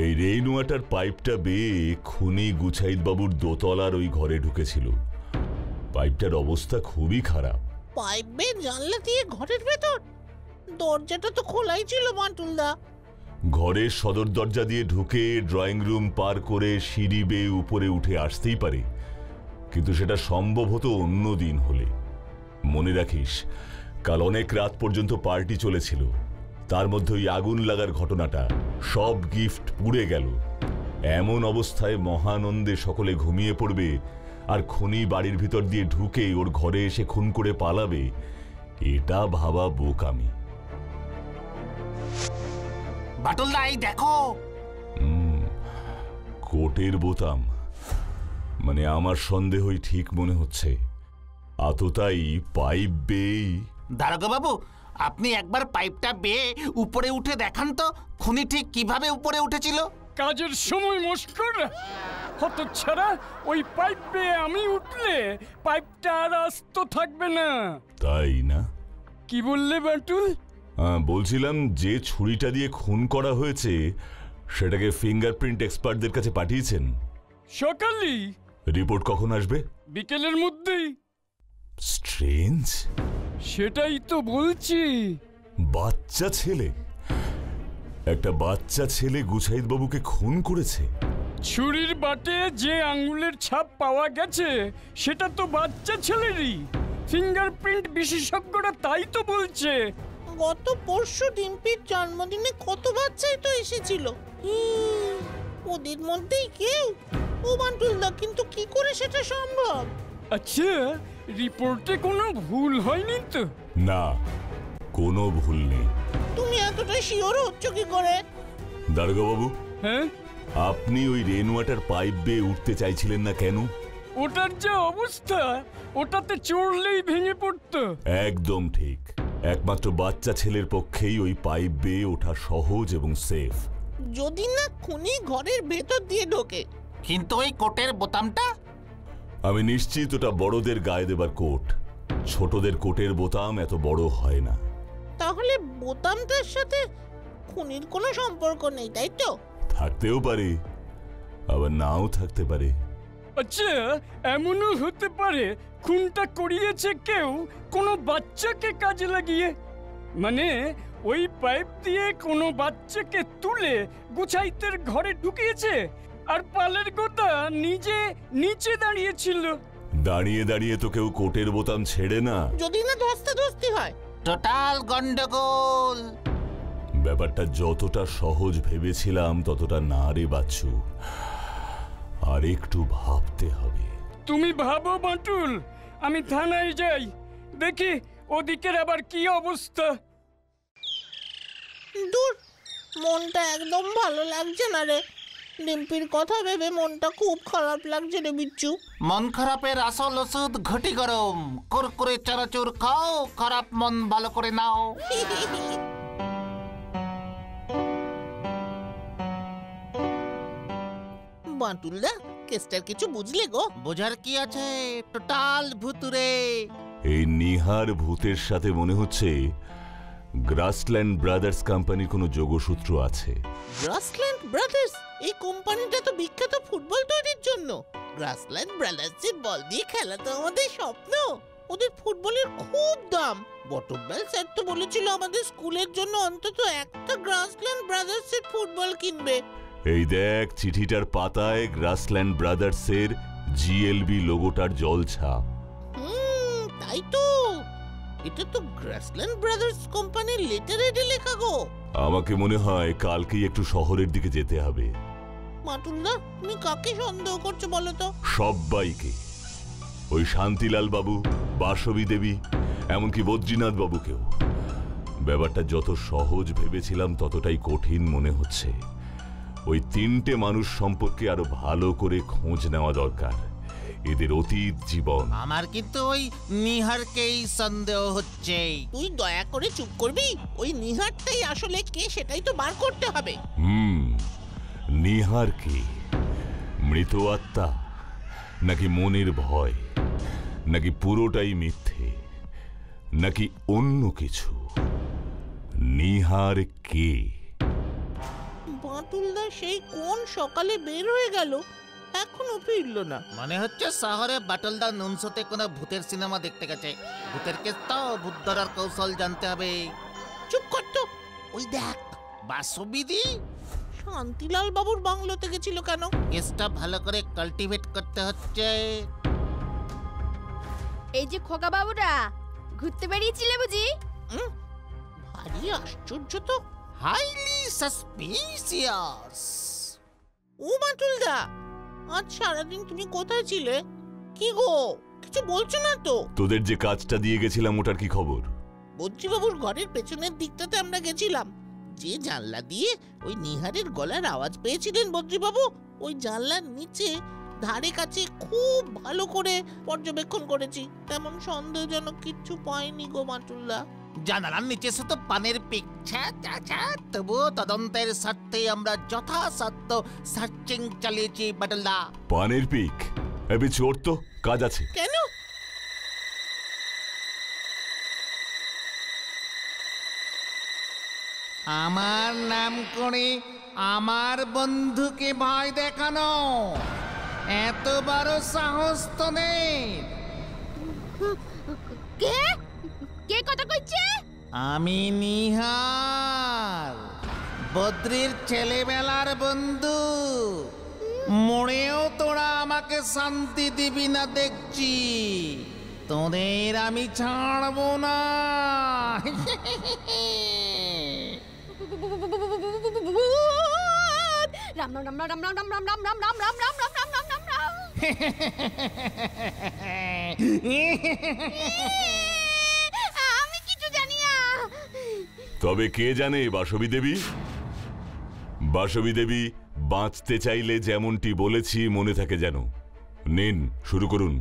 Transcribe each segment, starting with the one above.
এই rain water পাইপটা বেয়ে খুনি গুছাইত বাবুর দোতলার ওই ঘরে ঢুকেছিল। পাইপটার অবস্থা খুবই খারাপ। পাইপ বেয়ে জানলা দিয়ে ঘরের ভেতর? দরজাটা তো খোলাই ছিল বাঁটুলদা। ঘরের সদর দরজা দিয়ে ঢুকে ড্রয়িং রুম পার করে সিঁড়ি বেয়ে উপরে উঠে আসতেই পারে, কিন্তু সেটা সম্ভব হতো অন্য দিন হলে। মনে রাখিস, কাল অনেক রাত পর্যন্ত পার্টি চলেছিল, তার মধ্যে ওই আগুন লাগার ঘটনাটা, সব গিফট পুড়ে গেল। এমন অবস্থায় মহানন্দে সকলে ঘুমিয়ে পড়বে, আর খুনি বাড়ির ভিতর দিয়ে ঢুকে ওর ঘরে এসে খুন করে পালাবে, এটা ভাবা বোকামি। বাটুলদা, এই দেখো। কোটের বোতাম? মানে আমার সন্দেহই ঠিক মনে হচ্ছে। আততাই পাইপ বেয়ে। দারোগা বাবু, আপনি একবার পাইপটা বেয়ে উপরে উঠে দেখান তো, খুনি ঠিক কিভাবে উপরে উঠেছিল। কাজের সময় মস্কর হতচ্ছাড়া, ওই পাইপ বেয়ে আমি উঠলে পাইপটা আর আস্ত থাকবে না। তাই না? কি বললে বাটুল? বলছিলাম, যে ছুরিটা দিয়ে খুন করা হয়েছে সেটাকে ফিঙ্গারপ্রিন্ট এক্সপার্টদের কাছে পাঠিয়েছেন? সকালেই। রিপোর্ট কখন আসবে? বিকেলের মধ্যেই। স্ট্রেঞ্জ। সেটাই তো বলছি। বাচ্চা ছেলে, একটা বাচ্চা ছেলে গুছাইত বাবুকে খুন করেছে। ছুরির বাটে যে আঙ্গুলের ছাপ পাওয়া গেছে সেটা তো বাচ্চা ছেলেরই। ফিঙ্গারপ্রিন্ট বিশেষজ্ঞরা তাই তো বলছে। গত পরশু ডিম্পির জন্মদিনে কত বাচ্চাই তো এসেছিল, ওদের মধ্যেই কেউ। ও বান্টুলদা, কিন্তু কি করে সেটা সম্ভব? আচ্ছা, রিপোর্টে কোনো ভুল হয়নি তো? না, কোনো ভুল নেই। তুমি এতটা শিওর হচ্ছ কি করে? দারোগা বাবু, হ্যাঁ, আপনি ওই রেন ওয়াটার পাইপ বেয়ে উঠতে চাইছিলেন না কেন? ওটার যা অবস্থা, ওটাতে চড়লেই ভেঙে পড়তো। একদম ঠিক। একমাত্র বাচ্চা ছেলের পক্ষেই ওই পাইপ বেয়ে ওঠা সহজ এবং সেফ। যদি না খুনি ঘরের ভেতর দিয়ে ঢোকে। কিন্তু ওই কোটের বোতামটা? আমি নিশ্চিত ওটা বড়দের গায়ে দেবার কোট। ছোটদের কোটের বোতাম এত বড় হয় না। তাহলে বোতামটার সাথে খুনির কোনো সম্পর্ক নেই, তাই তো? থাকতেও পারে, আবার নাও থাকতে পারে। আচ্ছা, এমনও হতে পারে খুনটা করিয়েছে কেউ কোনো বাচ্চাকে কাজে লাগিয়ে। মানে ওই পাইপ দিয়ে কোনো বাচ্চাকে তুলে গুছাইতের ঘরে ঢুকিয়েছে, আর পালের গোটা নিজে নিচে দাঁড়িয়েছিল। দাঁড়িয়ে দাঁড়িয়ে তো কেউ কোটের বোতাম ছেড়ে না। যদি না ধস্তাধস্তি হয়। টোটাল গন্ডগোল। ব্যাপারটা যতটা সহজ ভেবেছিলাম ততটা না রে বাচ্চু, আর একটু ভাবতে হবে। তুমি ভাবো বাটুল, আমি থানায় যাই, দেখি ওদিকের আবার কি অবস্থা। দূর, মনটা একদম ভালো লাগছে না রে। ডিম্পির কথা ভেবে মনটা খুব খারাপ লাগছে রে বিচ্ছু। মন খারাপের আসল ওষুধ ঘটি গরম। কুরকুরে চানাচুর খাও, খারাপ মন ভালো করে নাও। বাঁটুলদা, কেসটার কিছু বুঝলে গো? বোঝার কি আছে, টোটাল ভুতুরে। এই নিহার ভূতের সাথে মনে হচ্ছে গ্রাসল্যান্ড ব্রাদার্স কোম্পানির কোনো যোগসূত্র আছে। Grassland brothers? এই কোম্পানিটা তো বিখ্যাত ফুটবল তৈরির জন্য। গ্রাসল্যান্ড ব্রাদার্সের বল দিয়ে খেলা তো আমাদের স্বপ্ন। ওদের ফুটবলের খুব দাম। বটমবেল স্যার তো বলেছিল আমাদের স্কুলের জন্য অন্তত একটা গ্রাসল্যান্ড ব্রাদার্সের ফুটবল কিনবে। এই দেখ, চিঠিটার পাতায় গ্রাসল্যান্ড ব্রাদার্সের জিএলবি লোগোটার জলছাপ। তাই তো, এটা তো গ্রাসল্যান্ড ব্রাদার্স কোম্পানির লেটার হেডে লেখা গো। আমাকে মনে হয় কালকেই একটু শহরের দিকে যেতে হবে। মাটুলদা, তুমি কাকে সন্দেহ করছো বলো তো? সবাইকে। ওই শান্তিলাল বাবু, বাসবী দেবী, এমনকি বদ্রীনাথ বাবুকেও। ব্যাপারটা যত সহজ ভেবেছিলাম ততটাই কঠিন মনে হচ্ছে। ওই তিনটে মানুষ সম্পর্কে আরো ভালো করে খোঁজ নেওয়া দরকার। এদের অতীত জীবন। আমার কিন্তু ওই নিহারকেই সন্দেহ হচ্ছে। তুই দয়া করে চুপ করবি? ওই নিহারটাই আসলে কে সেটাই তো বার করতে হবে। নিহার কে? মৃত আত্মা, নাকি মনের ভয়, নাকি পুরোটাই মিথ্যে, নাকি অন্য কিছু? নিহার কে? বাঁটুলদা সেই কোন সকালে বের হয়ে গেল, এখনো ফিরলো না। মনে হচ্ছে শহরে বাটলদা নুনসোতে কোনো ভূতের সিনেমা দেখতে গেছে। ভূতের কেস তো ভূত ধরার কৌশল জানতে হবে। চুপ কর তো, ওই দেখ বাসবিদি শান্তিলাল বাবুর বাংলোতে গেছিল কেন? কেসটা ভালো করে কাল্টিভেট করতে হচ্ছে। এই যে খোকা বাবুরা ঘুরতে বেরিয়েছিলে বুঝি? ভারী আশ্চর্য তো। Highly suspicious. ও বাঁটুলদা, আজ সারাদিন তুমি কোথায় ছিলে? কি গো, কিছু বলছো না তো? তোদের যে কাজটা দিয়ে গেছিলাম ওটার কি খবর? বদ্রীবাবুর ঘরের পেছনের দিকটাতে আমরা গেছিলাম। যে জানলা দিয়ে ওই নিহারের গলার আওয়াজ পেয়েছিলেন বদ্রীবাবু, ওই জানলার নিচে ধারে কাছে খুব ভালো করে পর্যবেক্ষণ করেছি, তেমন সন্দেহজনক কিচ্ছু পাইনি গো বাঁটুলদা। জানালার নিচে শুধু পানের পিকছা, তবুও তদন্তের স্বার্থে আমরা যথাসাধ্য সার্চিং চালিয়েছি বাটলদা। পানের পিক? এবি চোর তো, কাজ আছে। কেন? আমার নাম করে আমার বন্ধুকে ভয় দেখানো এত বড় সাহস তো নেই। কে কে কথা কইছে? আমি নিহার, বদ্রির ছেলেবেলার বন্ধু। মরেও তোরা আমাকে শান্তি দিবি না দেখছি। তোদের আমি ছাড়বো না। রাম রাম রাম রাম রাম রাম রাম রাম রাম রাম রাম রাম রাম রাম রাম রাম রাম। আমি কিছু জানি না। তবে কে জানে বাসবী দেবী? বাসবী দেবী বাঁচতে চাইলে যেমনটি বলেছি মনে থাকে যেন। নিন, শুরু করুন।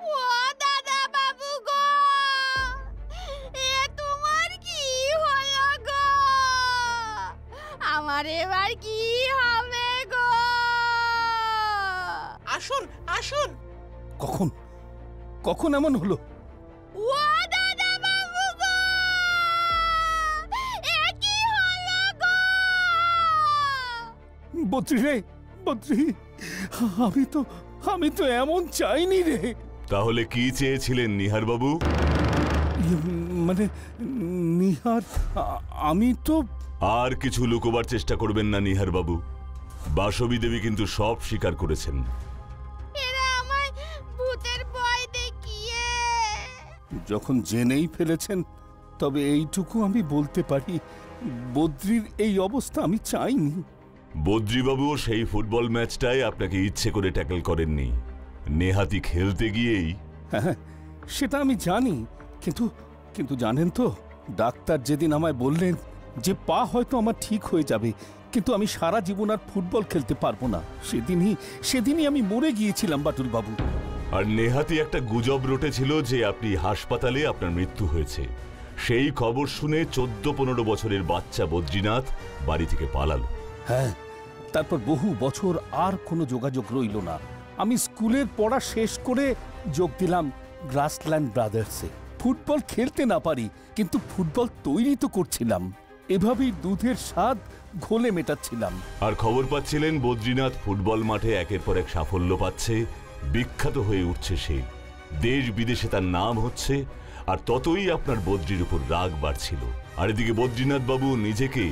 ও দাদা বাবু গো, এ তোমার কি হলো গো? আমার এবার কি হবে গো? আসুন আসুন। কখন কখন এমন হলো? ও দাদা বাবু গো, এ কি হলো গো? বদ্রি রে, বদ্রি, আমি তো এমন চাইনি রে। তাহলে কি চেয়েছিলেন নিহার বাবু? মানে নিহার, আমি তো... আর কিছু লুকোবার চেষ্টা করবেন না নিহার বাবু। বাসবী দেবী কিন্তু সব স্বীকার করেছেন। এরা আমায় ভূতের ভয় দেখিয়ে... যখন জেনেই ফেলেছেন, তবে এইটুকু আমি বলতে পারি, বদ্রির এই অবস্থা আমি চাইনি। বদ্রীবাবুও সেই ফুটবল ম্যাচটায় আপনাকে ইচ্ছে করে ট্যাকল করেননি। নেহাতি খেলতে গিয়েই। হ্যাঁ, সেটা আমি জানি, কিন্তু কিন্তু জানেন তো, ডাক্তার যেদিন আমায় বললেন যে পা হয়তো আমার ঠিক হয়ে যাবে, কিন্তু আমি সারা জীবন আর ফুটবল খেলতে পারবো না, সেদিনই আমি মরে গিয়েছিলাম বাটুল বাবু। আর নেহাতি একটা গুজব রটেছিল যে আপনি হাসপাতালে আপনার মৃত্যু হয়েছে। সেই খবর শুনে 14-15 বছরের বাচ্চা বদ্রীনাথ বাড়ি থেকে পালালো। হ্যাঁ, তারপর বহু বছর আর কোনো যোগাযোগ রইল না। আমি স্কুলের পড়া শেষ করে যোগ দিলাম গ্রাসল্যান্ড ব্রাদার্সে। ফুটবল খেলতে না পারি, কিন্তু ফুটবল তৈরি তো করছিলাম। এভাবেই দুধের স্বাদ ঘোলে মেটাচ্ছিলাম। আর খবর পাচ্ছিলেন বদ্রীনাথ ফুটবল মাঠে একের পর এক সাফল্য পাচ্ছে, বিখ্যাত হয়ে উঠছে সে। দেশ বিদেশে তার নাম হচ্ছে, আর ততই আপনার বদ্রির উপর রাগ বাড়ছিল। আর এদিকে বদ্রীনাথ বাবু নিজেকে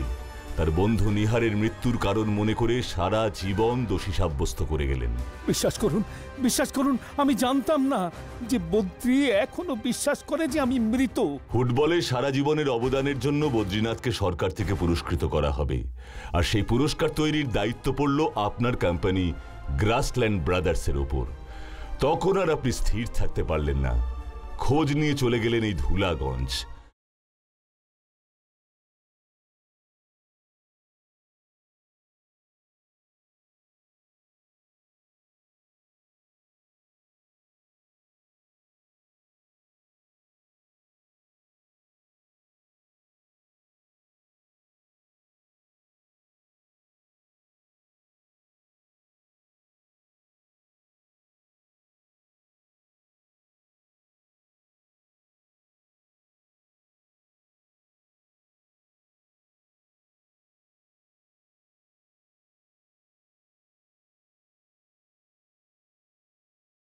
তার বন্ধু নিহারের মৃত্যুর কারণ মনে করে সারা জীবন দোষী সাব্যস্ত করে গেলেন। বিশ্বাস করুন, আমি জানতাম না যে বদ্রি এখনো বিশ্বাস করে যে আমি মৃত। ফুটবলে সারা জীবনের অবদানের জন্য বদ্রীনাথকে সরকার থেকে পুরস্কৃত করা হবে, আর সেই পুরস্কার তৈরির দায়িত্ব পড়ল আপনার কোম্পানি গ্রাসল্যান্ড ব্রাদার্সের ওপর। তখন আর আপনি স্থির থাকতে পারলেন না, খোঁজ নিয়ে চলে গেলেন এই ধুলাগঞ্জ।